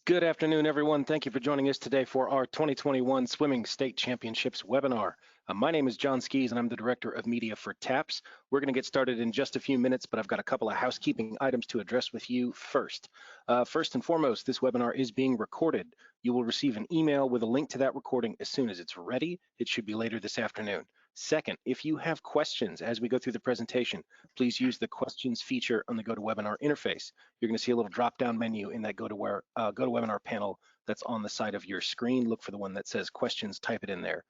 Good afternoon, everyone. Thank you for joining us today for our 2021 Swimming State Championships webinar. My name is John Skees, and I'm the Director of Media for TAPS. We're going to get started in just a few minutes, but I've got a couple of housekeeping items to address with you first. First and foremost, this webinar is being recorded. You will receive an email with a link to that recording as soon as it's ready. It should be later this afternoon. Second, if you have questions as we go through the presentation, please use the questions feature on the GoToWebinar interface. You're going to see a little drop-down menu in that GoToWebinar panel that's on the side of your screen. Look for the one that says questions, type it in there.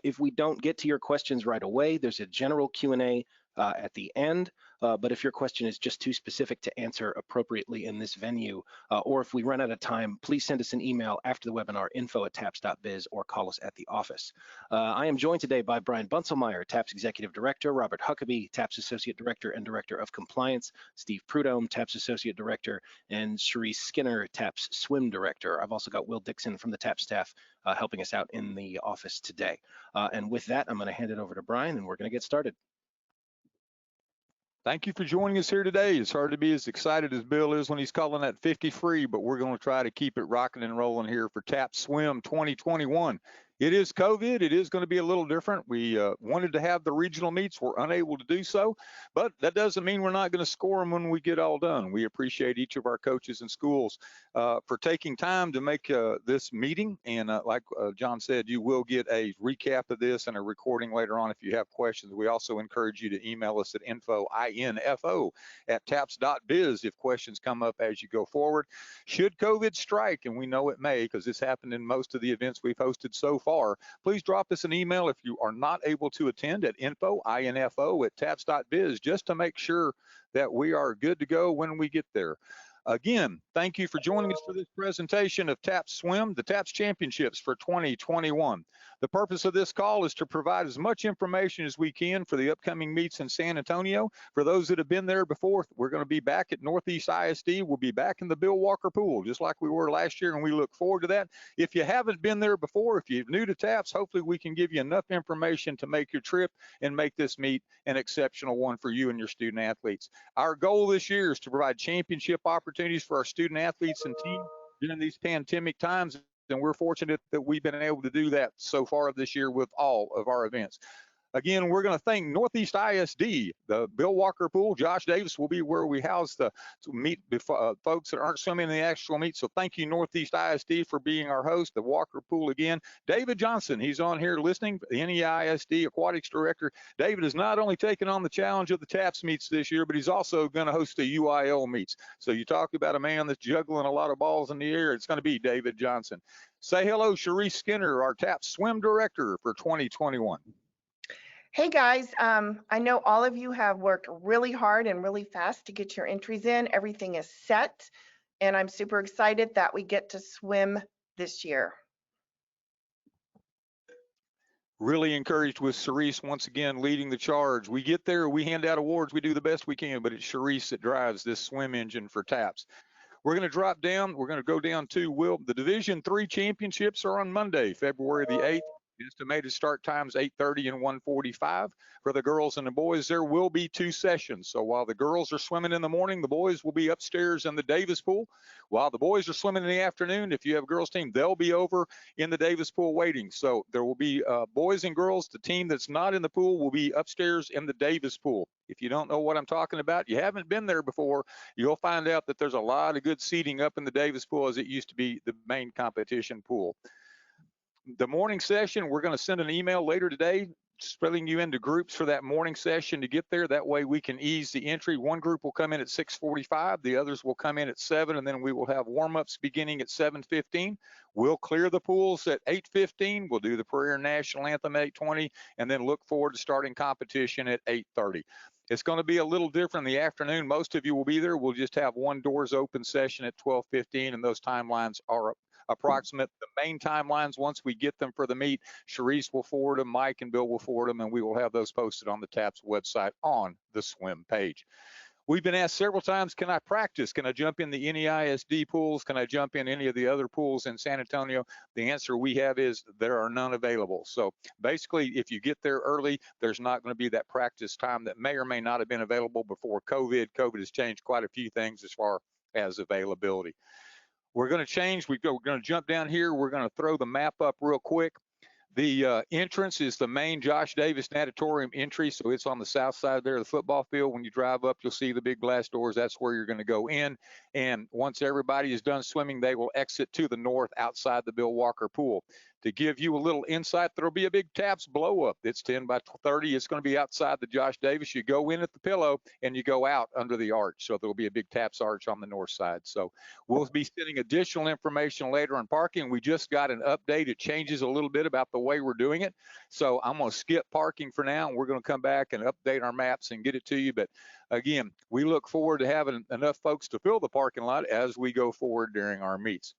If we don't get to your questions right away, there's a general Q&A at the end, but if your question is just too specific to answer appropriately in this venue, or if we run out of time, please send us an email after the webinar, info@taps.biz, or call us at the office. I am joined today by Brian Bunselmeyer, TAPS Executive Director, Robert Huckabee, TAPS Associate Director and Director of Compliance, Steve Prudhomme, TAPS Associate Director, and Cherise Skinner, TAPS Swim Director. I've also got Will Dixon from the TAPS staff helping us out in the office today. And with that, I'm going to hand it over to Brian, and we're going to get started. Thank you for joining us here today. It's hard to be as excited as Bill is when he's calling that 50 free, but we're going to try to keep it rocking and rolling here for TAPS Swim 2021. It is COVID. It is going to be a little different. We wanted to have the regional meets. We're unable to do so, but that doesn't mean we're not going to score them when we get all done. We appreciate each of our coaches and schools for taking time to make this meeting. And like John said, you will get a recap of this and a recording later on if you have questions. We also encourage you to email us at info@taps.biz if questions come up as you go forward. Should COVID strike, and we know it may because this happened in most of the events we've hosted so far, please drop us an email if you are not able to attend at info@taps.biz just to make sure that we are good to go when we get there. Again, thank you for joining us for this presentation of TAPS Swim, the TAPS Championships for 2021. The purpose of this call is to provide as much information as we can for the upcoming meets in San Antonio. For those that have been there before, we're going to be back at Northeast ISD. We'll be back in the Bill Walker Pool, just like we were last year, and we look forward to that. If you haven't been there before, if you're new to TAPS, hopefully we can give you enough information to make your trip and make this meet an exceptional one for you and your student athletes. Our goal this year is to provide championship opportunities for our student athletes and team during these pandemic times, and we're fortunate that we've been able to do that so far this year with all of our events. Again, we're going to thank Northeast ISD, the Bill Walker Pool. Josh Davis will be where we house the meet folks that aren't swimming in the actual meet. So thank you, Northeast ISD, for being our host, the Walker Pool again. David Johnson, he's on here listening, the NEISD Aquatics Director. David has not only taken on the challenge of the TAPS meets this year, but he's also going to host the UIL meets. So you talk about a man that's juggling a lot of balls in the air, it's going to be David Johnson. Say hello, Cherise Skinner, our TAPS Swim Director for 2021. Hey guys, I know all of you have worked really hard and really fast to get your entries in. Everything is set, and I'm super excited that we get to swim this year. Really encouraged with Cherise once again leading the charge. We get there, we hand out awards, we do the best we can, but it's Cherise that drives this swim engine for TAPS. We're going to drop down, we're going to go down to Will. The Division III championships are on Monday, February the 8th. Estimated start times 8:30 and 1:45. For the girls and the boys, there will be 2 sessions. So while the girls are swimming in the morning, the boys will be upstairs in the Davis pool. While the boys are swimming in the afternoon, if you have a girls team, they'll be over in the Davis pool waiting. So there will be boys and girls. The team that's not in the pool will be upstairs in the Davis pool. If you don't know what I'm talking about, you haven't been there before, you'll find out that there's a lot of good seating up in the Davis pool as it used to be the main competition pool. The morning session, we're going to send an email later today splitting you into groups for that morning session to get there. That way we can ease the entry. One group will come in at 6:45, the others will come in at 7, and then we will have warm-ups beginning at 7:15. We'll clear the pools at 8:15. We'll do the prayer and national anthem at 8:20, and then look forward to starting competition at 8:30. It's going to be a little different in the afternoon. Most of you will be there. We'll just have one doors open session at 12:15, and those timelines are approximate. The main timelines, once we get them for the meet, Cherise will forward them, Mike and Bill will forward them, and we will have those posted on the TAPS website on the swim page. We've been asked several times, can I practice? Can I jump in the NEISD pools? Can I jump in any of the other pools in San Antonio? The answer we have is there are none available. So basically, if you get there early, there's not going to be that practice time that may or may not have been available before COVID. COVID has changed quite a few things as far as availability. We're going to change. We're going to jump down here. We're going to throw the map up real quick. The entrance is the main Josh Davis Natatorium entry, so it's on the south side there of the football field. When you drive up, you'll see the big glass doors. That's where you're going to go in. And once everybody is done swimming, they will exit to the north outside the Bill Walker Pool. To give you a little insight, there'll be a big TAPS blow up. It's 10 by 30. It's going to be outside the Josh Davis. You go in at the pillow and you go out under the arch. So there'll be a big TAPS arch on the north side. So we'll be sending additional information later on parking. We just got an update. It changes a little bit about the way we're doing it. So I'm going to skip parking for now, and we're going to come back and update our maps and get it to you. But again, we look forward to having enough folks to fill the parking lot as we go forward during our meets.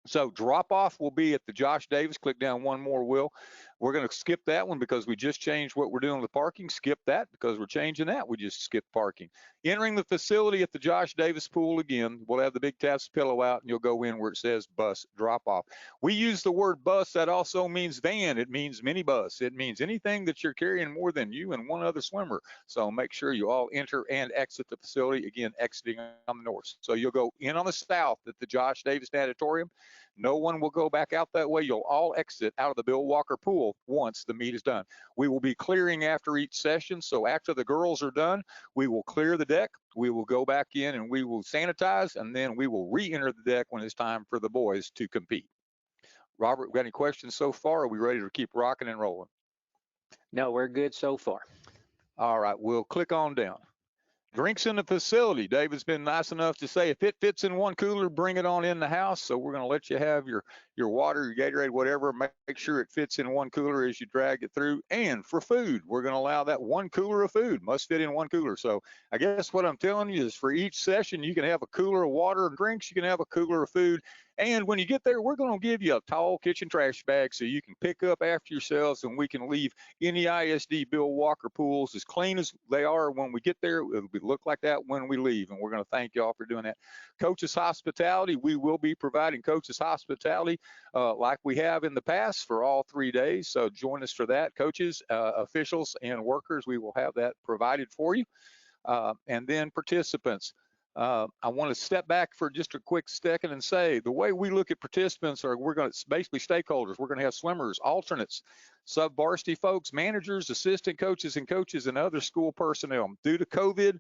So drop off will be at the Josh Davis. Click down one more, Will. We're going to skip that one because we just changed what we're doing with parking. Skip that because we're changing that. We just skipped parking. Entering the facility at the Josh Davis pool again, we'll have the big TAPS pillow out and you'll go in where it says bus drop off. We use the word bus. That also means van. It means minibus. It means anything that you're carrying more than you and one other swimmer. So make sure you all enter and exit the facility, again, exiting on the north. So you'll go in on the south at the Josh Davis Natatorium. No one will go back out that way. You'll all exit out of the Bill Walker Pool once the meet is done. We will be clearing after each session. So after the girls are done, we will clear the deck. We will go back in and we will sanitize, and then we will re-enter the deck when it's time for the boys to compete. Robert, got any questions so far? Are we ready to keep rocking and rolling? No, we're good so far. All right, we'll click on down. Drinks in the facility. David's been nice enough to say if it fits in one cooler, bring it on in the house. So we're going to let you have your water, your Gatorade, whatever. Make sure it fits in one cooler as you drag it through. And for food, we're going to allow that one cooler of food. Must fit in one cooler. So I guess what I'm telling you is for each session, you can have a cooler of water and drinks. You can have a cooler of food. And when you get there, we're going to give you a tall kitchen trash bag so you can pick up after yourselves, and we can leave any ISD Bill Walker pools as clean as they are when we get there. It'll look like that when we leave, and we're going to thank y'all for doing that. Coaches hospitality, we will be providing coaches hospitality like we have in the past for all 3 days. So join us for that. Coaches, officials, and workers, we will have that provided for you. And then participants. I want to step back for just a quick second and say the way we look at participants are we're going to basically stakeholders. We're going to have swimmers, alternates, sub-varsity folks, managers, assistant coaches, and coaches and other school personnel. Due to COVID,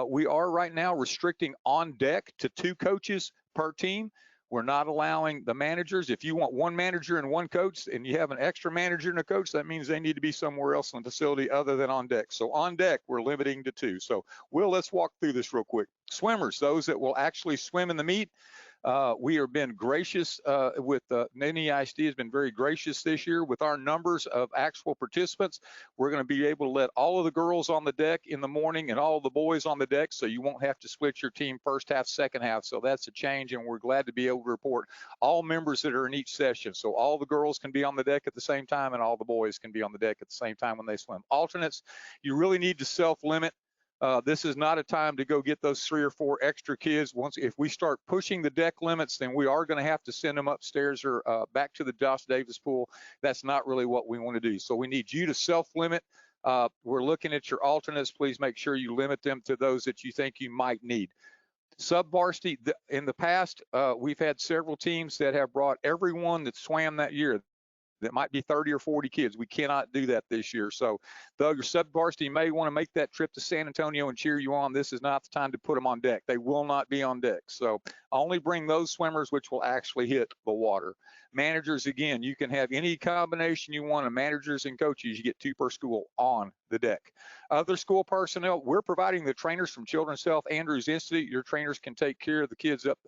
we are right now restricting on deck to 2 coaches per team. We're not allowing the managers. If you want one manager and one coach and you have an extra manager and a coach, that means they need to be somewhere else in the facility other than on deck. So on deck, we're limiting to 2. So Will, let's walk through this real quick. Swimmers, those that will actually swim in the meet. We have been gracious with NEISD has been very gracious this year with our numbers of actual participants. We're going to be able to let all of the girls on the deck in the morning and all of the boys on the deck, so you won't have to split your team first half, second half. So that's a change, and we're glad to be able to report all members that are in each session. So all the girls can be on the deck at the same time, and all the boys can be on the deck at the same time when they swim. Alternates, you really need to self-limit. This is not a time to go get those 3 or 4 extra kids. If we start pushing the deck limits, then we are going to have to send them upstairs or back to the Josh Davis pool. That's not really what we want to do. So we need you to self-limit. We're looking at your alternates. Please make sure you limit them to those that you think you might need. Sub-varsity, in the past, we've had several teams that have brought everyone that swam that year. That might be 30 or 40 kids. We cannot do that this year. So though your sub-varsity may want to make that trip to San Antonio and cheer you on, this is not the time to put them on deck. They will not be on deck. So only bring those swimmers which will actually hit the water. Managers, again, you can have any combination you want of managers and coaches. You get 2 per school on the deck. Other school personnel, we're providing the trainers from Children's Health Andrews Institute. Your trainers can take care of the kids up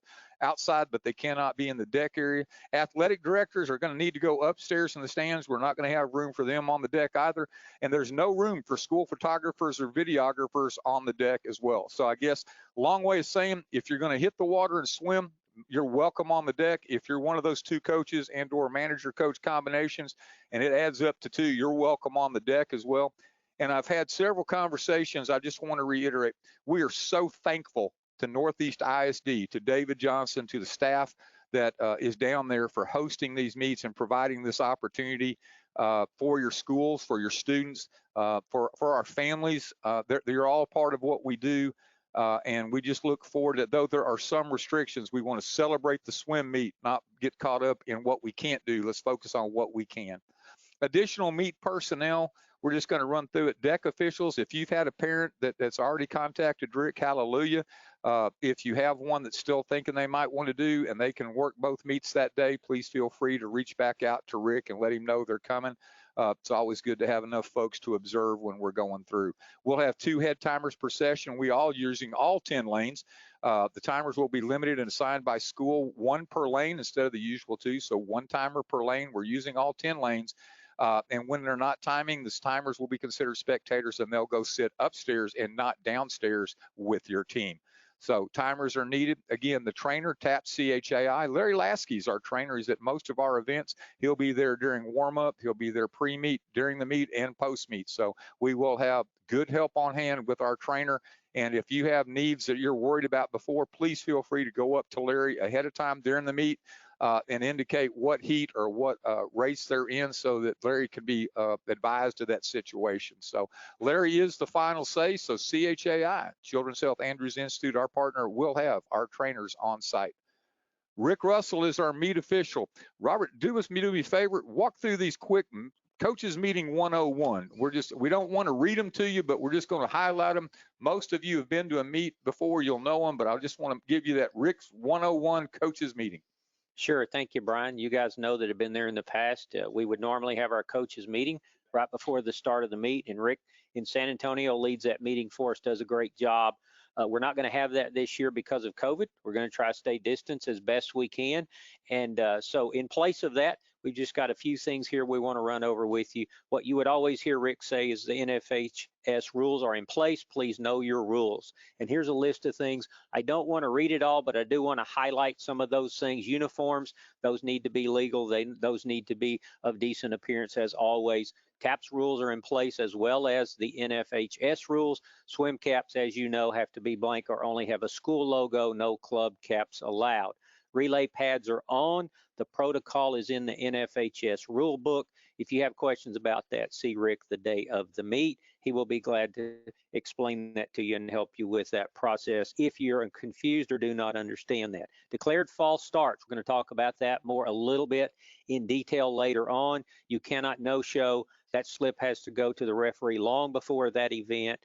outside, but they cannot be in the deck area. Athletic directors are going to need to go upstairs in the stands. We're not going to have room for them on the deck either. And there's no room for school photographers or videographers on the deck as well. So I guess long way of saying, if you're going to hit the water and swim, you're welcome on the deck. If you're one of those 2 coaches and or manager coach combinations, and it adds up to 2, you're welcome on the deck as well. And I've had several conversations. I just want to reiterate, we are so thankful to Northeast ISD, to David Johnson, to the staff that is down there for hosting these meets and providing this opportunity for your schools, for your students, for our families. They're all part of what we do. And we just look forward to, though there are some restrictions, we want to celebrate the swim meet, not get caught up in what we can't do. Let's focus on what we can. Additional meet personnel, we're just going to run through it. Deck officials, if you've had a parent that's already contacted Rick, hallelujah. If you have one that's still thinking they might want to do and they can work both meets that day, please feel free to reach back out to Rick and let him know they're coming. It's always good to have enough folks to observe when we're going through. We'll have 2 head timers per session. We all using all 10 lanes. The timers will be limited and assigned by school, 1 per lane instead of the usual 2. So 1 timer per lane. We're using all 10 lanes. And when they're not timing, the timers will be considered spectators and they'll go sit upstairs and not downstairs with your team. So timers are needed. Again, the trainer, TAPS CHAI, Larry Lasky is our trainer. He's at most of our events. He'll be there during warm-up. He'll be there pre-meet, during the meet, and post-meet. So we will have good help on hand with our trainer. And if you have needs that you're worried about before, please feel free to go up to Larry ahead of time during the meet and indicate what heat or what race they're in so that Larry can be advised of that situation. So Larry is the final say. So CHAI, Children's Health Andrews Institute, our partner, will have our trainers on site. Rick Russell is our meet official. Robert, do me a favor, walk through these quick Coaches Meeting 101. We don't want to read them to you, but we're just going to highlight them. Most of you have been to a meet before, you'll know them, but I just want to give you that Rick's 101 Coaches Meeting. Sure. Thank you, Brian. You guys know that have been there in the past. We would normally have our coaches meeting right before the start of the meet, and Rick in San Antonio leads that meeting for us, does a great job. We're not going to have that this year because of COVID. We're going to try to stay distance as best we can. And so in place of that, we've just got a few things here we want to run over with you. What you would always hear Rick say is the NFHS rules are in place. Please know your rules. And here's a list of things. I don't want to read it all, but I do want to highlight some of those things. Uniforms, those need to be legal. Those need to be of decent appearance as always. TAPS rules are in place as well as the NFHS rules. Swim caps, as you know, have to be blank or only have a school logo, no club caps allowed. Relay pads are on. The protocol is in the NFHS rule book. If you have questions about that, see Rick the day of the meet. He will be glad to explain that to you and help you with that process if you're confused or do not understand that. Declared false starts, we're going to talk about that a little bit in detail later on. You cannot no-show. That slip has to go to the referee long before that event.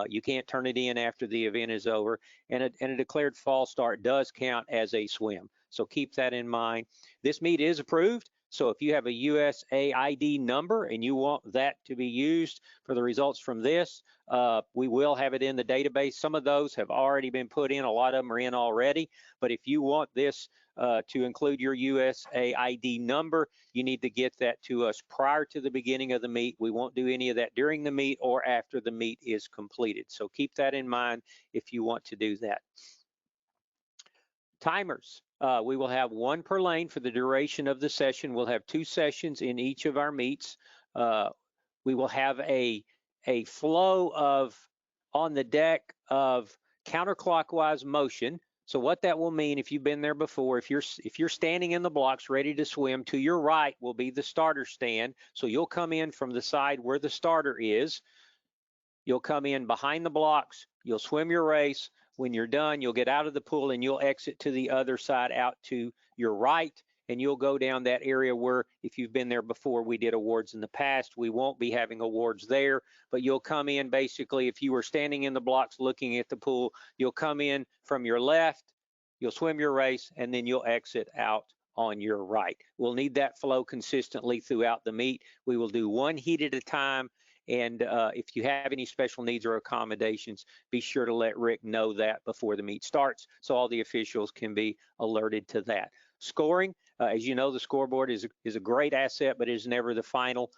You can't turn it in after the event is over. And a declared false start does count as a swim. So keep that in mind. This meet is approved. So if you have a USAID number and you want that to be used for the results from this, we will have it in the database. Some of those have already been put in. A lot of them are in already. But if you want this to include your USAID number, you need to get that to us prior to the beginning of the meet. We won't do any of that during the meet or after the meet is completed. So keep that in mind if you want to do that. Timers. We will have 1 per lane for the duration of the session. We'll have 2 sessions in each of our meets. We will have a flow of on the deck of counterclockwise motion. So what that will mean, if you've been there before, if you're standing in the blocks ready to swim, to your right will be the starter stand. So you'll come in from the side where the starter is. You'll come in behind the blocks. You'll swim your race. When you're done, you'll get out of the pool and you'll exit to the other side out to your right, and you'll go down that area where, if you've been there before, we did awards in the past. We won't be having awards there, but you'll come in basically, if you were standing in the blocks looking at the pool, you'll come in from your left, you'll swim your race, and then you'll exit out on your right. We'll need that flow consistently throughout the meet. We will do 1 heat at a time. And if you have any special needs or accommodations, be sure to let Rick know that before the meet starts so all the officials can be alerted to that. Scoring, as you know, the scoreboard is a great asset, but it is never the final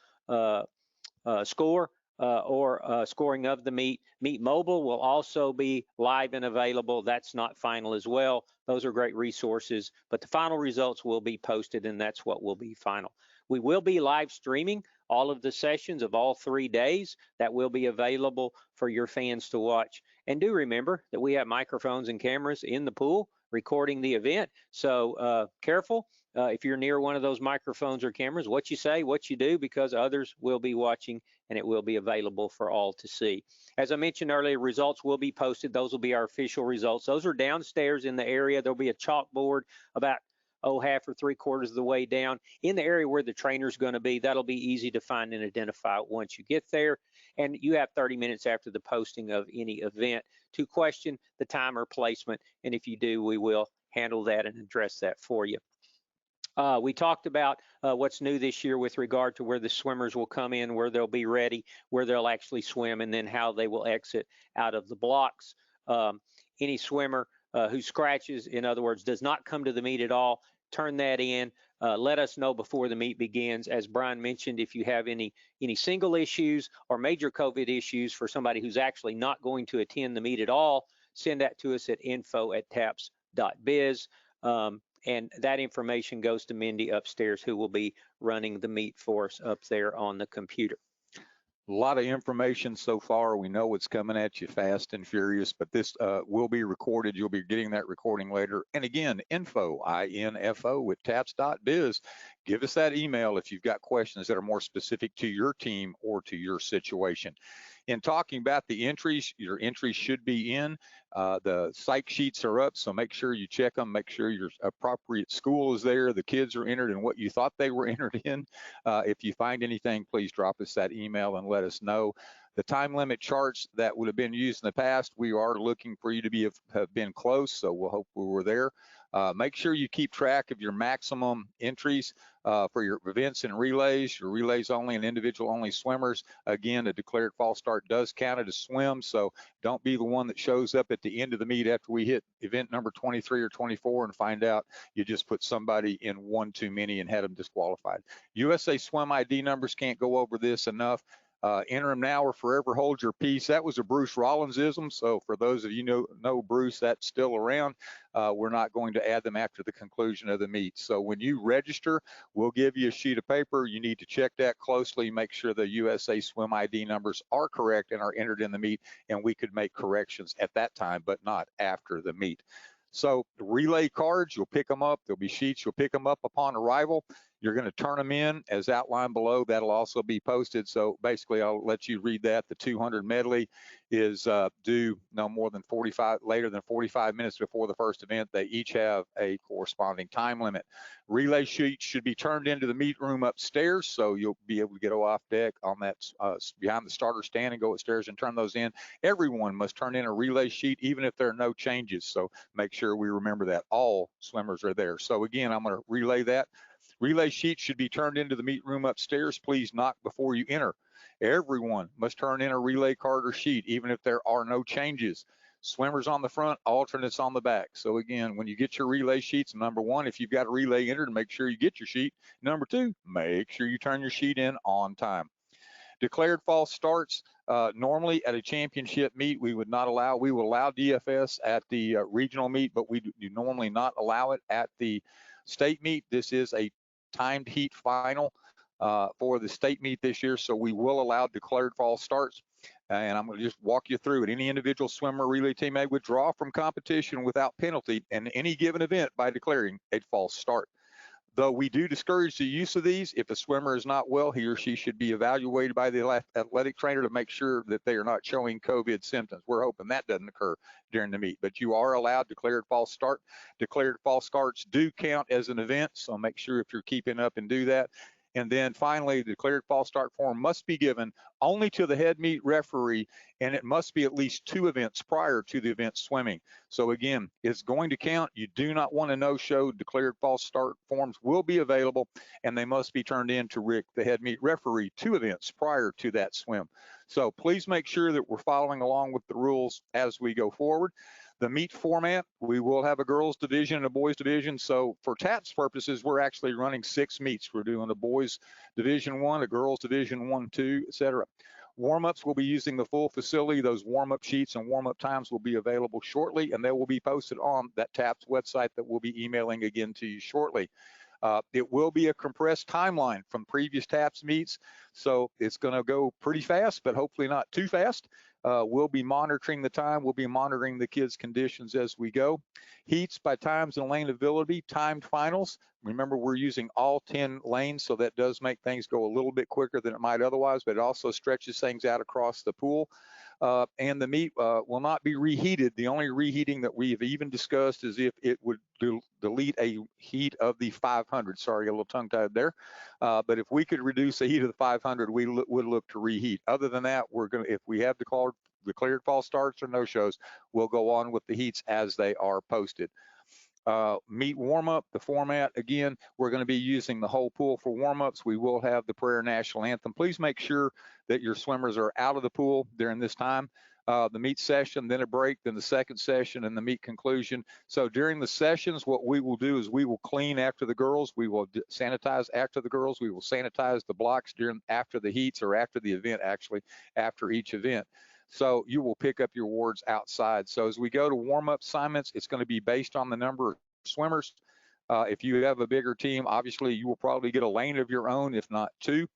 score or scoring of the meet. Meet Mobile will also be live and available. That's not final as well. Those are great resources, but the final results will be posted, and that's what will be final. We will be live streaming all of the sessions of all 3 days. That will be available for your fans to watch. And do remember that we have microphones and cameras in the pool recording the event. So careful if you're near one of those microphones or cameras, what you say, what you do, because others will be watching and it will be available for all to see. As I mentioned earlier, results will be posted. Those will be our official results. Those are downstairs in the area. There'll be a chalkboard about half or 3/4 of the way down in the area where the trainer's going to be. That'll be easy to find and identify once you get there. And you have 30 minutes after the posting of any event to question the time or placement. And if you do, we will handle that and address that for you. We talked about what's new this year with regard to where the swimmers will come in, where they'll be ready, where they'll actually swim, and then how they will exit out of the blocks. Any swimmer who scratches, in other words, does not come to the meet at all, turn that in. Let us know before the meet begins. As Brian mentioned, if you have any single issues or major COVID issues for somebody who's actually not going to attend the meet at all, send that to us at info@taps.biz. And that information goes to Mindy upstairs, who will be running the meet for us up there on the computer. A lot of information so far. We know it's coming at you fast and furious, but this will be recorded. You'll be getting that recording later. And again, info, I-N-F-O, at taps.biz. Give us that email if you've got questions that are more specific to your team or to your situation. In talking about the entries, your entries should be in. The psych sheets are up, so make sure you check them. Make sure your appropriate school is there. The kids are entered in what you thought they were entered in. If you find anything, please drop us that email and let us know. The time limit charts that would have been used in the past, we are looking for you to have been close, so we'll hope we were there. Make sure you keep track of your maximum entries for your events and relays, your relays only and individual only swimmers. Again, a declared false start does count as a swim, so don't be the one that shows up at the end of the meet after we hit event number 23 or 24 and find out you just put somebody in one too many and had them disqualified. USA Swim ID numbers, can't go over this enough. Enter them now or forever hold your peace. That was a Bruce Rollinsism. So for those of you know Bruce, that's still around. We're not going to add them after the conclusion of the meet. So when you register, we'll give you a sheet of paper. You need to check that closely, make sure the USA Swim ID numbers are correct and are entered in the meet, and we could make corrections at that time, but not after the meet. So the relay cards, you'll pick them up. There'll be sheets. You'll pick them up upon arrival. You're going to turn them in as outlined below. That'll also be posted. So basically, I'll let you read that. The 200 medley is due no more than later than 45 minutes before the first event. They each have a corresponding time limit. Relay sheets should be turned into the meet room upstairs, so you'll be able to get off deck on that behind the starter stand and go upstairs and turn those in. Everyone must turn in a relay sheet, even if there are no changes. So make sure we remember that all swimmers are there. So again, I'm going to relay that. Relay sheets should be turned into the meet room upstairs. Please knock before you enter. Everyone must turn in a relay card or sheet, even if there are no changes. Swimmers on the front, alternates on the back. So again, when you get your relay sheets, number one, if you've got a relay entered, make sure you get your sheet. Number two, make sure you turn your sheet in on time. Declared false starts, normally at a championship meet, we would not allow, we will allow DFS at the regional meet, but we do normally not allow it at the state meet. This is a timed heat final for the state meet this year, so we will allow declared false starts. And I'm going to just walk you through it. Any individual swimmer relay team may withdraw from competition without penalty in any given event by declaring a false start. Though we do discourage the use of these, if a swimmer is not well, he or she should be evaluated by the athletic trainer to make sure that they are not showing COVID symptoms. We're hoping that doesn't occur during the meet, but you are allowed declared false start. Declared false starts do count as an event, so make sure if you're keeping up and do that. And then finally, the declared false start form must be given only to the head meet referee, and it must be at least 2 events prior to the event swimming. So again, it's going to count. You do not want to no-show. Declared false start forms will be available, and they must be turned in to Rick, the head meet referee, 2 events prior to that swim. So please make sure that we're following along with the rules as we go forward. The meet format, we will have a girls division and a boys division. So for TAPS purposes, we're actually running 6 meets. We're doing a boys division 1, a girls division 1, 2, etc. Warm-ups, we'll be using the full facility. Those warm-up sheets and warm-up times will be available shortly, and they will be posted on that TAPS website that we'll be emailing again to you shortly. It will be a compressed timeline from previous TAPS meets, so it's going to go pretty fast, but hopefully not too fast. We'll be monitoring the time. We'll be monitoring the kids' conditions as we go. Heats by times and lane ability, timed finals. Remember, we're using all 10 lanes, so that does make things go a little bit quicker than it might otherwise, but it also stretches things out across the pool. And the meet will not be reheated. The only reheating that we've even discussed is if it would delete a heat of the 500. Sorry, a little tongue-tied there. But if we could reduce the heat of the 500, we would look to reheat. Other than that, we're going to, if we have declared false starts or no-shows, we'll go on with the heats as they are posted. Meet warm-up, the format, again, we're going to be using the whole pool for warm-ups. We will have the prayer national anthem. Please make sure that your swimmers are out of the pool during this time. The meet session, then a break, then the second session, and the meet conclusion. So during the sessions, what we will do is we will clean after the girls. We will sanitize after the girls. We will sanitize the blocks after the heats, or after the event, actually, after each event. So you will pick up your wards outside. So as we go to warm-up assignments, it's going to be based on the number of swimmers. If you have a bigger team, obviously you will probably get a lane of your own, if not two.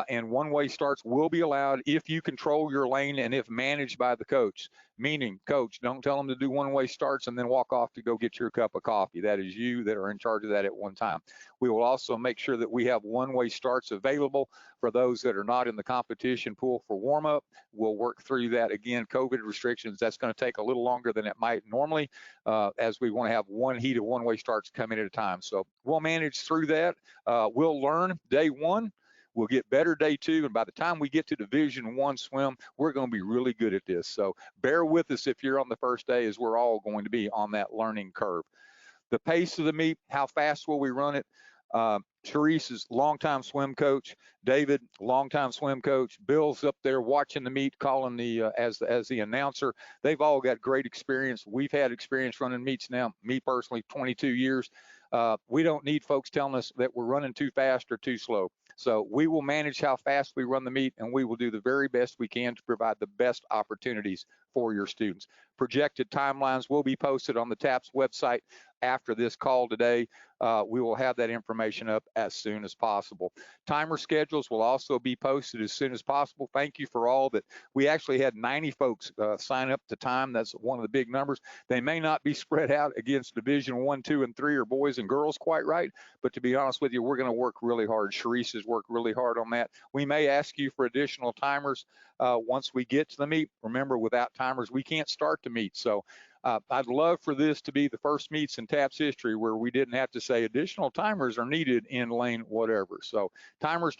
And one-way starts will be allowed if you control your lane and if managed by the coach. Meaning, coach, don't tell them to do one-way starts and then walk off to go get your cup of coffee. That is you that are in charge of that at one time. We will also make sure that we have one-way starts available for those that are not in the competition pool for warm-up. We'll work through that. Again, COVID restrictions, that's going to take a little longer than it might normally, as we want to have one heat of one-way starts coming at a time. So we'll manage through that. We'll learn day one. We'll get better day two, and by the time we get to Division I swim, we're going to be really good at this. So bear with us if you're on the first day, as we're all going to be on that learning curve. The pace of the meet, how fast will we run it? Therese is longtime swim coach. David, longtime swim coach. Bill's up there watching the meet, calling the as the announcer. They've all got great experience. We've had experience running meets now. Me personally, 22 years. We don't need folks telling us that we're running too fast or too slow. So we will manage how fast we run the meet, and we will do the very best we can to provide the best opportunities for your students. Projected timelines will be posted on the TAPS website after this call today. We will have that information up as soon as possible. Timer schedules will also be posted as soon as possible. Thank you for all that. We actually had 90 folks sign up to time. That's one of the big numbers. They may not be spread out against Division I, II, and III, or boys and girls quite right, but to be honest with you, we're going to work really hard. Sharice has worked really hard on that. We may ask you for additional timers once we get to the meet. Remember, without timers, we can't start the meet. So I'd love for this to be the first meets in TAPS history where we didn't have to say additional timers are needed in lane whatever. So timers,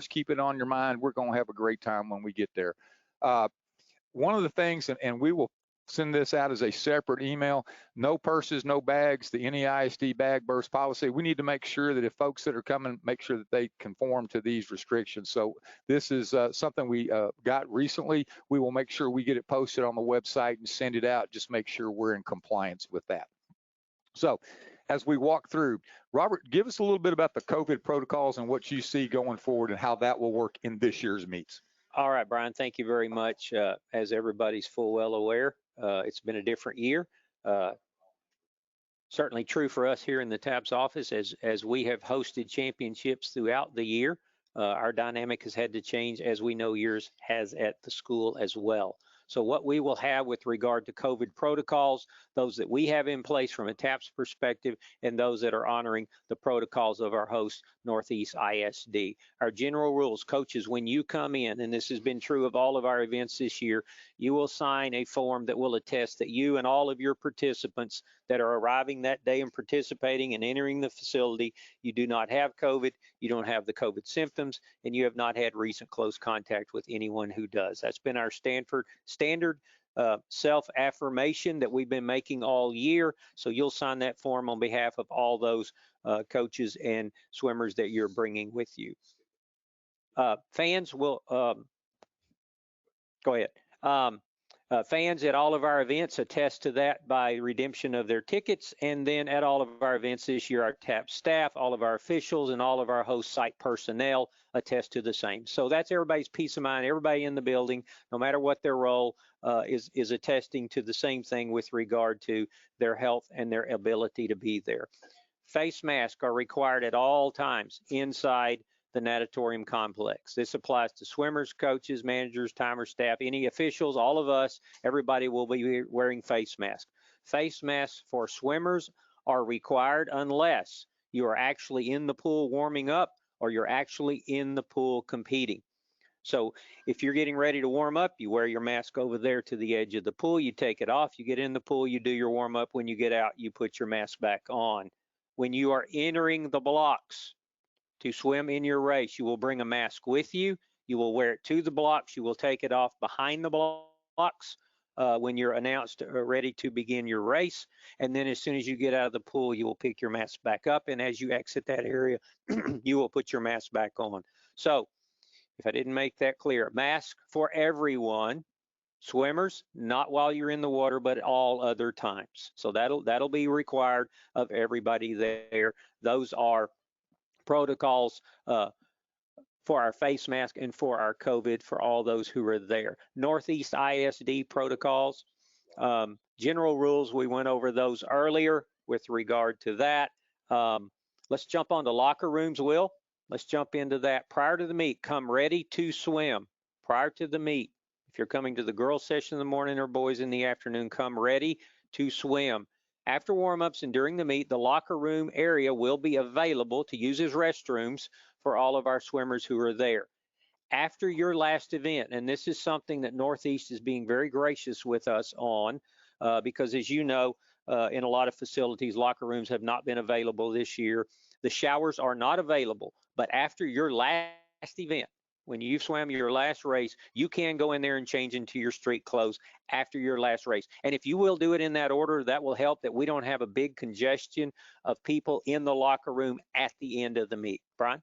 keep it on your mind. We're going to have a great time when we get there. One of the things, and we will send this out as a separate email, no purses, no bags, the NEISD bag burst policy. We need to make sure that if folks that are coming, make sure that they conform to these restrictions. So this is something we got recently. We will make sure we get it posted on the website and send it out. Just make sure we're in compliance with that. So as we walk through, Robert, give us a little bit about the COVID protocols and what you see going forward and how that will work in this year's meets. All right, Brian, thank you very much. As everybody's full well aware, it's been a different year. Certainly true for us here in the TAPS office, as we have hosted championships throughout the year. Our dynamic has had to change, as we know yours has at the school as well. So what we will have with regard to COVID protocols, those that we have in place from a TAPS perspective, and those that are honoring the protocols of our host, Northeast ISD. Our general rules, coaches, when you come in, and this has been true of all of our events this year, you will sign a form that will attest that you and all of your participants that are arriving that day and participating and entering the facility, you do not have COVID, you don't have the COVID symptoms, and you have not had recent close contact with anyone who does. That's been our standard self-affirmation that we've been making all year. So you'll sign that form on behalf of all those coaches and swimmers that you're bringing with you. Fans will, go ahead. Fans at all of our events attest to that by redemption of their tickets. And then at all of our events this year, our TAPS staff, all of our officials, and all of our host site personnel attest to the same. So that's everybody's peace of mind. Everybody in the building, no matter what their role, is attesting to the same thing with regard to their health and their ability to be there. Face masks are required at all times inside the natatorium complex. This applies to swimmers, coaches, managers, timers, staff, any officials, all of us, everybody will be wearing face masks. Face masks for swimmers are required unless you are actually in the pool warming up or you're actually in the pool competing. So if you're getting ready to warm up, you wear your mask over there to the edge of the pool, you take it off, you get in the pool, you do your warm up. When you get out, you put your mask back on. When you are entering the blocks to swim in your race, you will bring a mask with you. You will wear it to the blocks. You will take it off behind the blocks when you're announced ready to begin your race. And then as soon as you get out of the pool, you will pick your mask back up. And as you exit that area, you will put your mask back on. So if I didn't make that clear, mask for everyone, swimmers, not while you're in the water, but all other times. So that'll be required of everybody there. Those are protocols for our face mask and for our COVID for all those who are there. Northeast ISD protocols, general rules, we went over those earlier with regard to that. Let's jump on the locker rooms, Will. Let's jump into that. Prior to the meet, come ready to swim. Prior to the meet, if you're coming to the girls session in the morning or boys in the afternoon, come ready to swim. After warm-ups and during the meet, the locker room area will be available to use as restrooms for all of our swimmers who are there. After your last event, and this is something that Northeast is being very gracious with us on, because as you know, in a lot of facilities, locker rooms have not been available this year. The showers are not available, but after your last event, when you swam your last race, you can go in there and change into your street clothes after your last race. And if you will do it in that order, that will help that we don't have a big congestion of people in the locker room at the end of the meet. Brian?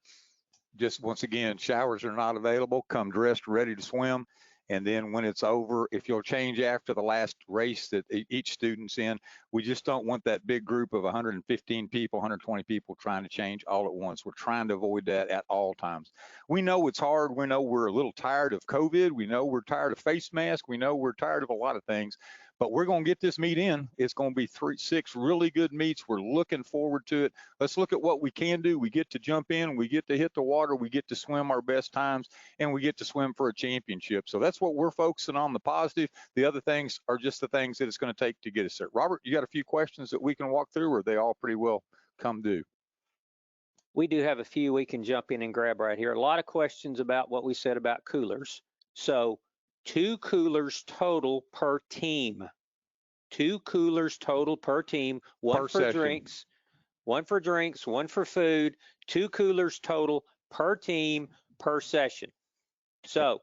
Just once again, showers are not available. Come dressed, ready to swim. And then when it's over, if you'll change after the last race that each student's in, we just don't want that big group of 115 people, 120 people trying to change all at once. We're trying to avoid that at all times. We know it's hard. We know we're a little tired of COVID. We know we're tired of face masks. We know we're tired of a lot of things, but we're going to get this meet in. It's going to be 6 really good meets. We're looking forward to it. Let's look at what we can do. We get to jump in, we get to hit the water, we get to swim our best times, and we get to swim for a championship. So that's what we're focusing on, the positive. The other things are just the things that it's going to take to get us there. Robert, you got a few questions that we can walk through, or they all pretty well come due? We do have a few we can jump in and grab right here. A lot of questions about what we said about coolers. So 2 coolers total per team. 2 coolers total per team, one Per for session. drinks, one for drinks, one for food, 2 coolers total per team per session. So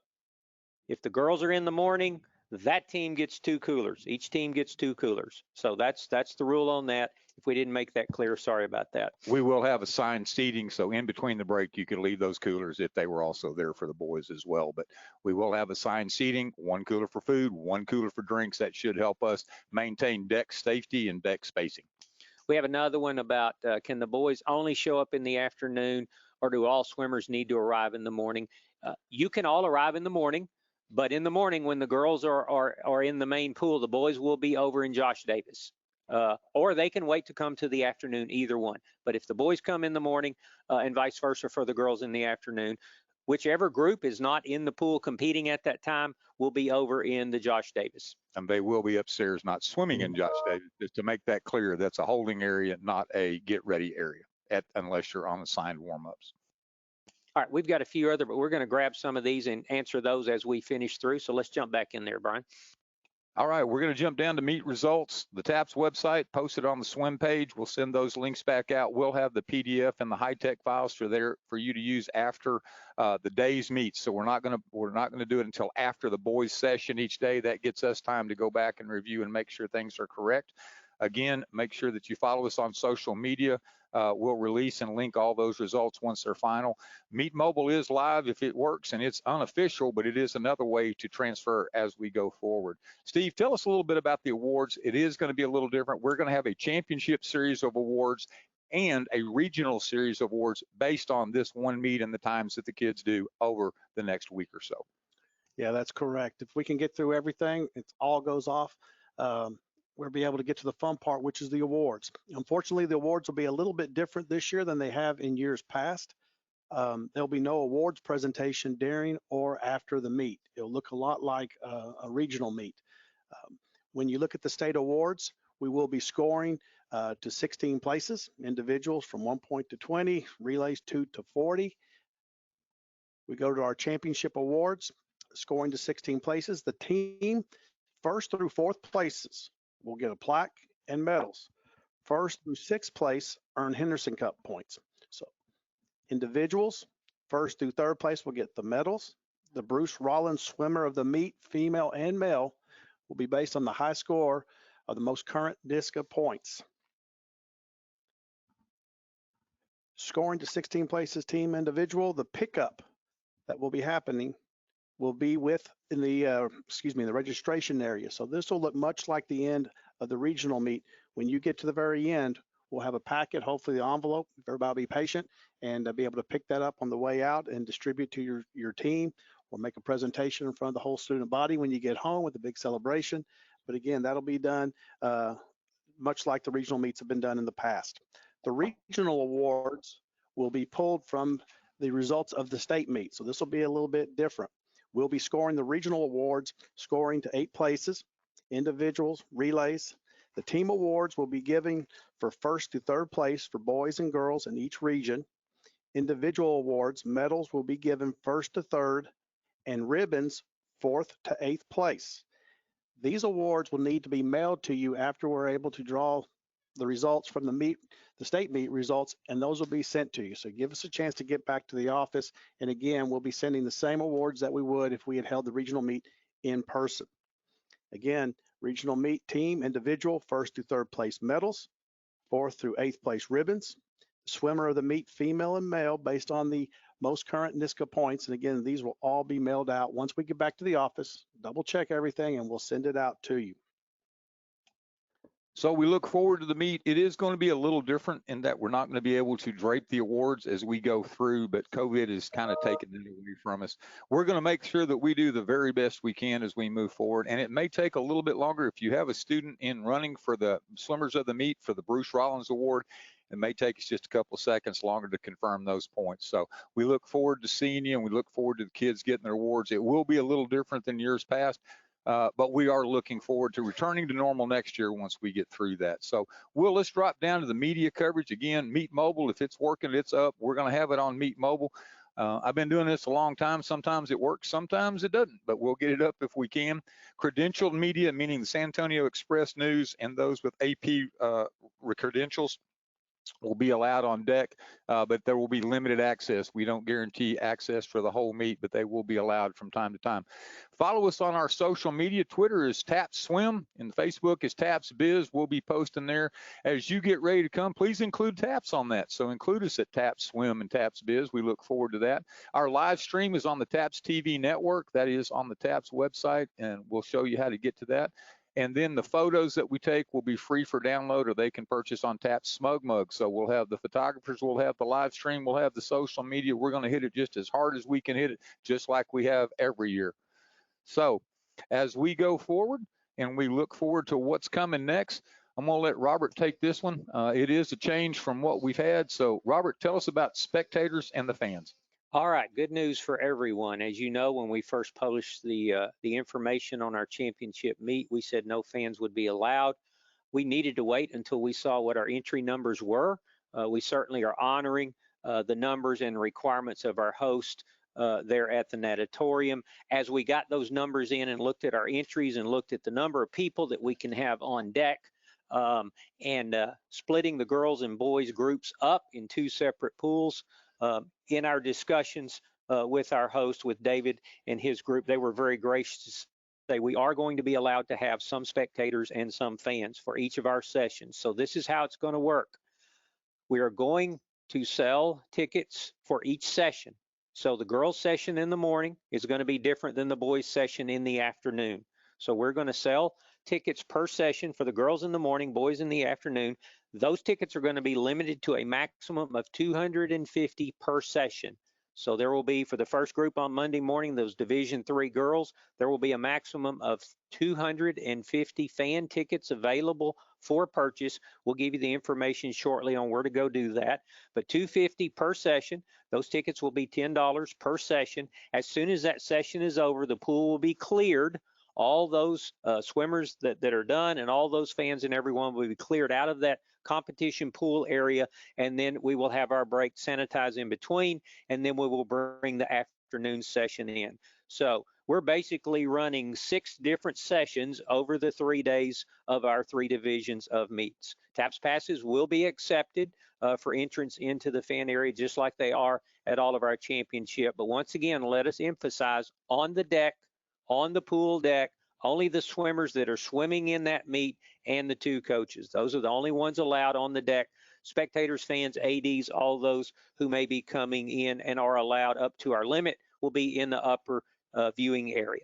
if the girls are in the morning, that team gets 2 coolers. Each team gets 2 coolers. So that's the rule on that. If we didn't make that clear, sorry about that. We will have assigned seating, so in between the break, you can leave those coolers if they were also there for the boys as well. But we will have assigned seating, 1 cooler for food, 1 cooler for drinks. That should help us maintain deck safety and deck spacing. We have another one about can the boys only show up in the afternoon, or do all swimmers need to arrive in the morning? You can all arrive in the morning, but in the morning when the girls are in the main pool, the boys will be over in Josh Davis. Or they can wait to come to the afternoon, either one. But if the boys come in the morning and vice versa for the girls in the afternoon, whichever group is not in the pool competing at that time will be over in the Josh Davis. And they will be upstairs, not swimming in Josh Davis. Just to make that clear, that's a holding area, not a get ready area, unless you're on assigned warm-ups. All right, we've got a few other, but we're going to grab some of these and answer those as we finish through. So let's jump back in there, Brian. All right, we're going to jump down to meet results. The TAPS website posted on the swim page. We'll send those links back out. We'll have the PDF and the high-tech files for you to use after the day's meets. So we're not going to do it until after the boys' session each day. That gets us time to go back and review and make sure things are correct. Again, make sure that you follow us on social media. We'll release and link all those results once they're final. Meet Mobile is live if it works, and it's unofficial, but it is another way to transfer as we go forward. Steve, tell us a little bit about the awards. It is going to be a little different. We're going to have a championship series of awards and a regional series of awards based on this one meet and the times that the kids do over the next week or so. Yeah, that's correct. If we can get through everything, it all goes off. We'll be able to get to the fun part, which is the awards. Unfortunately, the awards will be a little bit different this year than they have in years past. There'll be no awards presentation during or after the meet. It'll look a lot like a regional meet. When you look at the state awards, we will be scoring to 16 places, individuals from 1 point to 20, relays 2 to 40. We go to our championship awards, scoring to 16 places. The team first through fourth places will get a plaque and medals. First through sixth place earn Henderson Cup points. So individuals, first through third place will get the medals. The Bruce Rollins Swimmer of the Meet, female and male, will be based on the high score of the most current NISCA points. Scoring to 16 places team individual, the pickup that will be happening will be in the registration area. So this will look much like the end of the regional meet. When you get to the very end, we'll have a packet, hopefully the envelope, if everybody be patient, and be able to pick that up on the way out and distribute to your team, or make a presentation in front of the whole student body when you get home with a big celebration. But again, that'll be done much like the regional meets have been done in the past. The regional awards will be pulled from the results of the state meet. So this will be a little bit different. We'll be scoring the regional awards, scoring to 8 places, individuals, relays. The team awards will be given for first to third place for boys and girls in each region. Individual awards, medals will be given first to third, and ribbons 4th to 8th place. These awards will need to be mailed to you after we're able to draw the results from the state meet results, and those will be sent to you. So give us a chance to get back to the office. And again, we'll be sending the same awards that we would if we had held the regional meet in person. Again, regional meet team, individual, first to third place medals, 4th through 8th place ribbons, swimmer of the meet, female and male, based on the most current NISCA points. And again, these will all be mailed out once we get back to the office, double check everything, and we'll send it out to you. So we look forward to the meet. It is going to be a little different in that we're not going to be able to drape the awards as we go through, but COVID is kind of taking it away from us. We're going to make sure that we do the very best we can as we move forward. And it may take a little bit longer. If you have a student in running for the swimmers of the meet for the Bruce Rollins Award, it may take us just a couple of seconds longer to confirm those points. So we look forward to seeing you, and we look forward to the kids getting their awards. It will be a little different than years past. But we are looking forward to returning to normal next year once we get through that. So let's drop down to the media coverage. Again, Meet Mobile, if it's working, it's up. We're going to have it on Meet Mobile. I've been doing this a long time. Sometimes it works, sometimes it doesn't, but we'll get it up if we can. Credentialed media, meaning the San Antonio Express News and those with AP credentials, will be allowed on deck, but there will be limited access. We don't guarantee access for the whole meet, but they will be allowed from time to time. Follow us on our social media. Twitter is Taps Swim, and Facebook is Taps Biz. We'll be posting there. As you get ready to come, please include Taps on that. So include us at Taps Swim and Taps Biz. We look forward to that. Our live stream is on the Taps TV network. That is on the Taps website, and we'll show you how to get to that. And then the photos that we take will be free for download, or they can purchase on Taps Smug Mug. So we'll have the photographers, we'll have the live stream, we'll have the social media. We're going to hit it just as hard as we can hit it, just like we have every year. So as we go forward and we look forward to what's coming next, I'm going to let Robert take this one. It is a change from what we've had. So Robert, tell us about spectators and the fans. All right, good news for everyone. As you know, when we first published the information on our championship meet, we said no fans would be allowed. We needed to wait until we saw what our entry numbers were. We certainly are honoring the numbers and requirements of our host there at the natatorium. As we got those numbers in and looked at our entries and looked at the number of people that we can have on deck, and splitting the girls and boys groups up in 2 separate pools, in our discussions with our host, with David and his group, they were very gracious to say we are going to be allowed to have some spectators and some fans for each of our sessions. So this is how it's going to work. We are going to sell tickets for each session. So the girls' session in the morning is going to be different than the boys' session in the afternoon. So we're going to sell tickets per session for the girls in the morning, boys in the afternoon. Those tickets are going to be limited to a maximum of 250 per session. So there will be, for the first group on Monday morning, those Division III girls, there will be a maximum of 250 fan tickets available for purchase. We'll give you the information shortly on where to go do that. But 250 per session. Those tickets will be $10 per session. As soon as that session is over, the pool will be cleared. All those swimmers that are done and all those fans and everyone will be cleared out of that competition pool area, and then we will have our break, sanitize in between, and then we will bring the afternoon session in. So we're basically running 6 different sessions over the 3 days of our 3 divisions of meets. TAPS passes will be accepted for entrance into the fan area, just like they are at all of our championship. But once again, let us emphasize, on the deck, on the pool deck, only the swimmers that are swimming in that meet and the 2 coaches. Those are the only ones allowed on the deck. Spectators, fans, ADs, all those who may be coming in and are allowed up to our limit will be in the upper viewing area.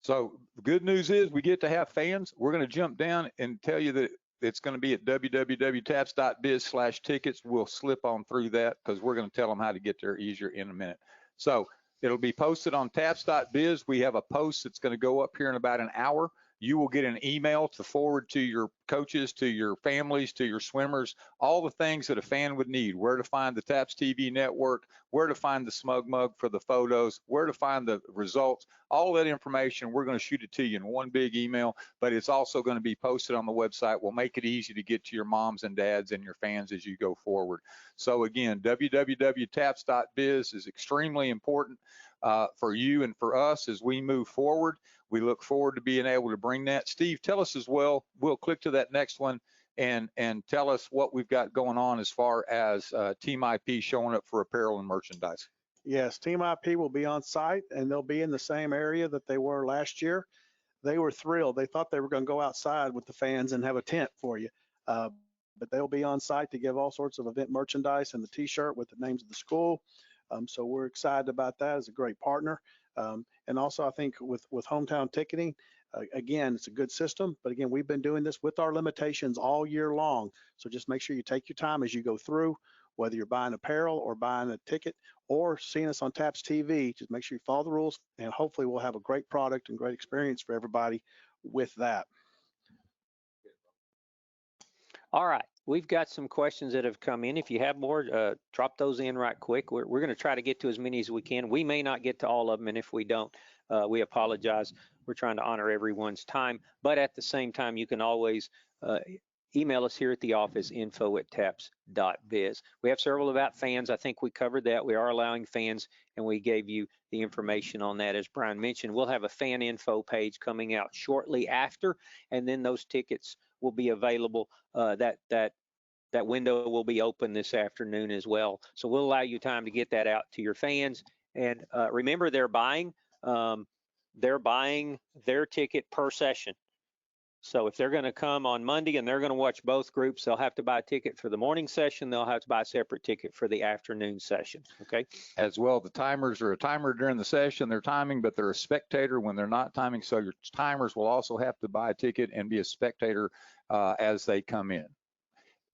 So the good news is we get to have fans. We're going to jump down and tell you that it's going to be at www.taps.biz/tickets. We'll slip on through that because we're going to tell them how to get there easier in a minute. So it'll be posted on taps.biz. We have a post that's going to go up here in about an hour. You will get an email to forward to your coaches, to your families, to your swimmers, all the things that a fan would need: where to find the TAPS TV network, where to find the smug mug for the photos, where to find the results. All that information, we're going to shoot it to you in one big email, but it's also going to be posted on the website. We'll make it easy to get to your moms and dads and your fans as you go forward. So again, www.taps.biz is extremely important for you and for us as we move forward. We look forward to being able to bring that. Steve, tell us as well. We'll click to that next one and tell us what we've got going on as far as Team IP showing up for apparel and merchandise. Yes, Team IP will be on site, and they'll be in the same area that they were last year. They were thrilled. They thought they were going to go outside with the fans and have a tent for you. But they'll be on site to give all sorts of event merchandise and the T-shirt with the names of the school. So we're excited about that. As a great partner. And also, I think with hometown ticketing, again, it's a good system. But again, we've been doing this with our limitations all year long. So just make sure you take your time as you go through, whether you're buying apparel or buying a ticket or seeing us on TAPS TV. Just make sure you follow the rules, and hopefully we'll have a great product and great experience for everybody with that. All right, we've got some questions that have come in. If you have more, drop those in right quick. We're going to try to get to as many as we can. We may not get to all of them, and if we don't, we apologize. We're trying to honor everyone's time, but at the same time, you can always email us here at the office, info@taps.biz. We have several about fans. I think we covered that. We are allowing fans, and we gave you the information on that. As Brian mentioned, we'll have a fan info page coming out shortly after, and then those tickets will be available. That window will be open this afternoon as well. So we'll allow you time to get that out to your fans. And remember, they're buying their ticket per session. So if they're going to come on Monday and they're going to watch both groups, they'll have to buy a ticket for the morning session. They'll have to buy a separate ticket for the afternoon session. Okay. As well, the timers are a timer during the session. They're timing, but they're a spectator when they're not timing. So your timers will also have to buy a ticket and be a spectator as they come in.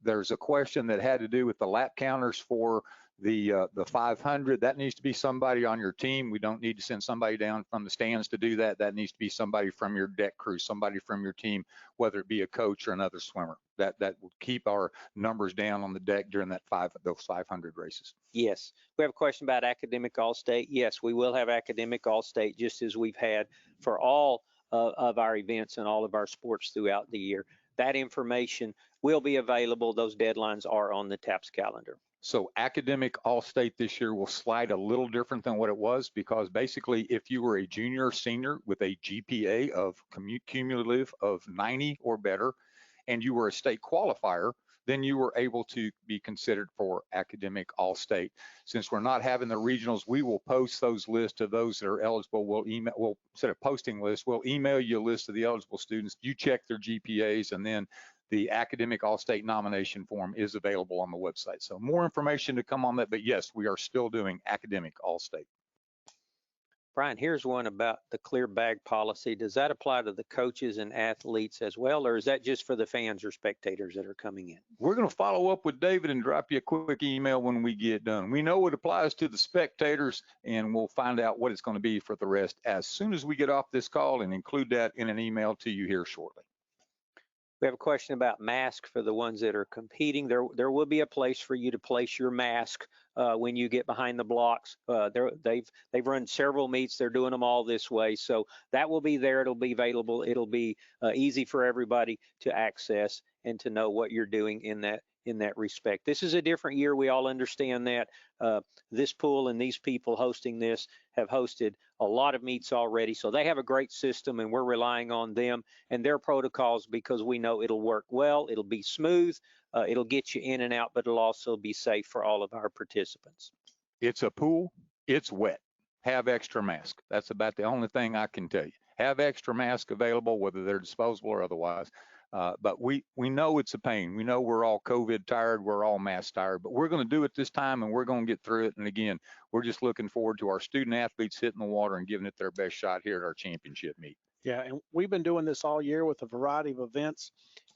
There's a question that had to do with the lap counters for the 500. That needs to be somebody on your team. We don't need to send somebody down from the stands to do that. That needs to be somebody from your deck crew, somebody from your team, whether it be a coach or another swimmer. That will keep our numbers down on the deck during those 500 races. Yes. We have a question about Academic All-State. Yes, we will have Academic All-State, just as we've had for all of our events and all of our sports throughout the year. That information will be available. Those deadlines are on the TAPS calendar. So Academic All-State this year will slide a little different than what it was, because basically if you were a junior or senior with a GPA of cumulative of 90 or better, and you were a state qualifier, then you were able to be considered for Academic All-State. Since we're not having the regionals, we will post those lists of those that are eligible. We'll instead of posting lists, we'll email you a list of the eligible students. You check their GPAs, and then the Academic All-State nomination form is available on the website. So more information to come on that, but yes, we are still doing Academic All-State. Brian, here's one about the clear bag policy. Does that apply to the coaches and athletes as well, or is that just for the fans or spectators that are coming in? We're going to follow up with David and drop you a quick email when we get done. We know it applies to the spectators, and we'll find out what it's going to be for the rest as soon as we get off this call and include that in an email to you here shortly. We have a question about masks for the ones that are competing. There will be a place for you to place your mask when you get behind the blocks. They've run several meets. They're doing them all this way. So that will be there. It'll be available. It'll be easy for everybody to access and to know what you're doing in that respect. This is a different year. We all understand that. This pool and these people hosting this have hosted a lot of meets already. So they have a great system, and we're relying on them and their protocols because we know it'll work well. It'll be smooth. It'll get you in and out, but it'll also be safe for all of our participants. It's a pool. It's wet. Have extra mask. That's about the only thing I can tell you. Have extra mask available, whether they're disposable or otherwise. But we know it's a pain. We know we're all COVID tired. We're all mask tired, but we're going to do it this time, and we're going to get through it. And again, we're just looking forward to our student athletes hitting the water and giving it their best shot here at our championship meet. Yeah, and we've been doing this all year with a variety of events.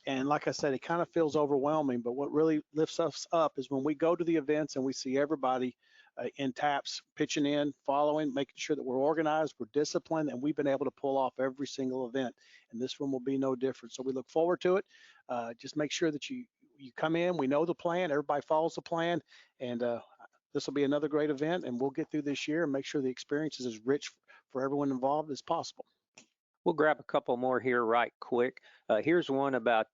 And like I said, it kind of feels overwhelming, but what really lifts us up is when we go to the events and we see everybody in TAPS pitching in, following, making sure that we're organized, we're disciplined, and we've been able to pull off every single event. And this one will be no different. So we look forward to it. Just make sure that you come in, we know the plan, everybody follows the plan, and this will be another great event, and we'll get through this year and make sure the experience is as rich for everyone involved as possible. We'll grab a couple more here right quick. Here's one about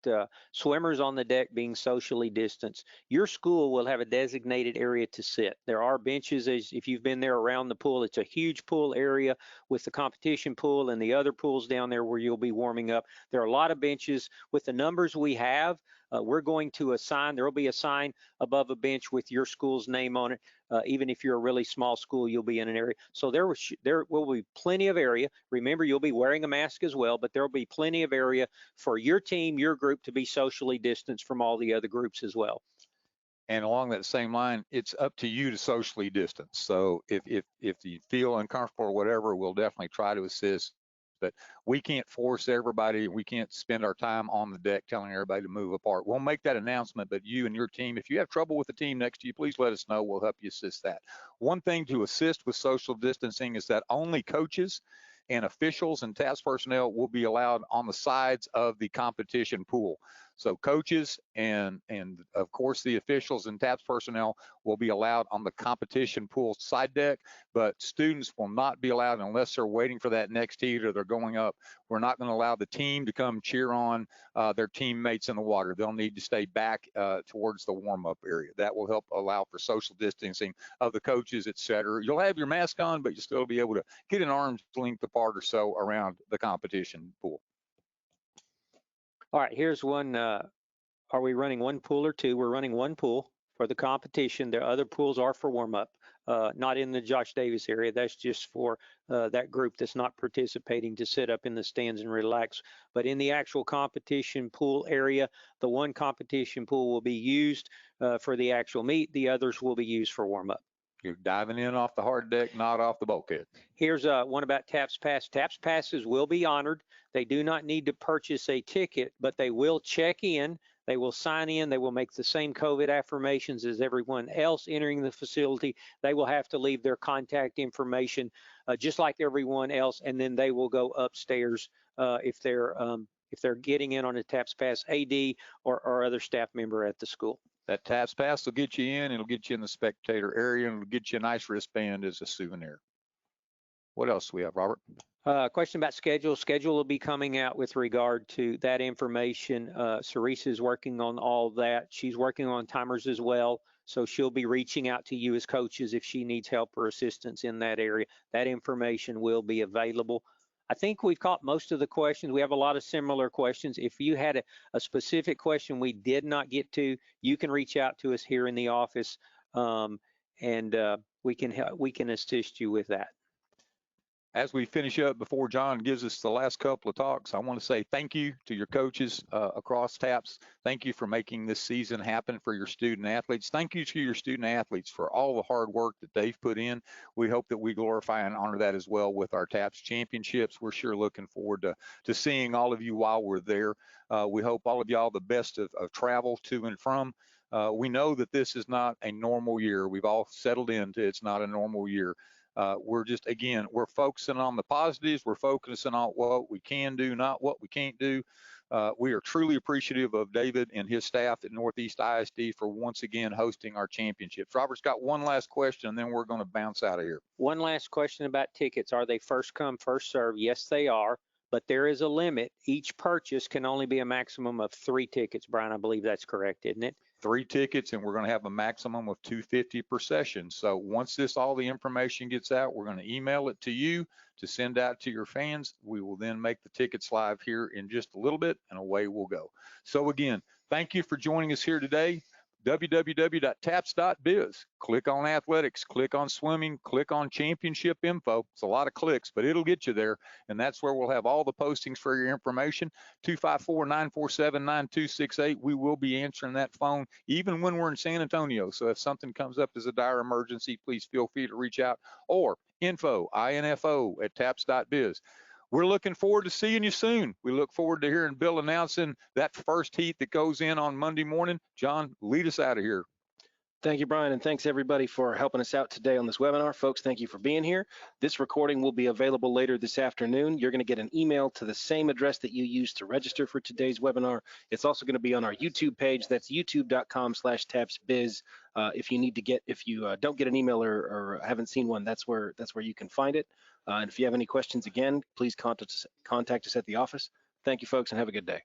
swimmers on the deck being socially distanced. Your school will have a designated area to sit. There are benches, as if you've been there around the pool. It's a huge pool area with the competition pool and the other pools down there where you'll be warming up. There are a lot of benches. With the numbers we have, we're going to assign, there will be a sign above a bench with your school's name on it. Even if you're a really small school, you'll be in an area. So there will be plenty of area. Remember, you'll be wearing a mask as well, but there will be plenty of area for your team, your group to be socially distanced from all the other groups as well. And along that same line, it's up to you to socially distance. So if you feel uncomfortable or whatever, we'll definitely try to assist. But we can't force everybody. We can't spend our time on the deck telling everybody to move apart. We'll make that announcement, but you and your team, if you have trouble with the team next to you, please let us know. We'll help you assist that. One thing to assist with social distancing is that only coaches and officials and task personnel will be allowed on the sides of the competition pool. So coaches and of course the officials and TAPS personnel will be allowed on the competition pool side deck, but students will not be allowed unless they're waiting for that next heat or they're going up. We're not going to allow the team to come cheer on their teammates in the water. They'll need to stay back towards the warm-up area. That will help allow for social distancing of the coaches, et cetera. You'll have your mask on, but you'll still be able to get an arm's length apart or so around the competition pool. All right, here's one. Are we running one pool or two? We're running one pool for the competition. The other pools are for warm up, not in the Josh Davis area. That's just for that group that's not participating to sit up in the stands and relax. But in the actual competition pool area, the one competition pool will be used for the actual meet. The others will be used for warm up. You're diving in off the hard deck, not off the bulkhead. Here's one about TAPS Pass. TAPS Passes will be honored. They do not need to purchase a ticket, but they will check in. They will sign in. They will make the same COVID affirmations as everyone else entering the facility. They will have to leave their contact information just like everyone else, and then they will go upstairs if they're getting in on a TAPS Pass AD or other staff member at the school. That TAPS Pass will get you in. It'll get you in the spectator area, and it'll get you a nice wristband as a souvenir. What else do we have, Robert? Question about schedule. Schedule will be coming out with regard to that information. Sarisa is working on all that. She's working on timers as well. So she'll be reaching out to you as coaches if she needs help or assistance in that area. That information will be available. I think we've caught most of the questions. We have a lot of similar questions. If you had a specific question we did not get to, you can reach out to us here in the office, and we can assist you with that. As we finish up, before John gives us the last couple of talks, I want to say thank you to your coaches across TAPS. Thank you for making this season happen for your student athletes. Thank you to your student athletes for all the hard work that they've put in. We hope that we glorify and honor that as well with our TAPS championships. We're sure looking forward to seeing all of you while we're there. We hope all of y'all the best of travel to and from. We know that this is not a normal year. We've all settled into it's not a normal year. We're just, again, we're focusing on the positives. We're focusing on what we can do, not what we can't do. We are truly appreciative of David and his staff at Northeast ISD for once again hosting our championships. Robert's got one last question, and then we're going to bounce out of here. One last question about tickets. Are they first come, first serve? Yes, they are, but there is a limit. Each purchase can only be a maximum of 3 tickets. Brian, I believe that's correct, isn't it? 3 tickets, and we're going to have a maximum of 250 per session. So once all the information gets out, we're going to email it to you to send out to your fans. We will then make the tickets live here in just a little bit, and away we'll go. So again, thank you for joining us here today. www.taps.biz. Click on athletics, click on swimming, click on championship info. It's a lot of clicks, but it'll get you there. And that's where we'll have all the postings for your information. 254-947-9268. We will be answering that phone even when we're in San Antonio. So if something comes up as a dire emergency, please feel free to reach out, or info@taps.biz. We're looking forward to seeing you soon. We look forward to hearing Bill announcing that first heat that goes in on Monday morning. John, lead us out of here. Thank you, Brian, and thanks everybody for helping us out today on this webinar. Folks, thank you for being here. This recording will be available later this afternoon. You're going to get an email to the same address that you used to register for today's webinar. It's also going to be on our YouTube page. That's youtube.com/tapsbiz. If you don't get an email or haven't seen one, that's where you can find it. And if you have any questions, again, please contact us at the office. Thank you, folks, and have a good day.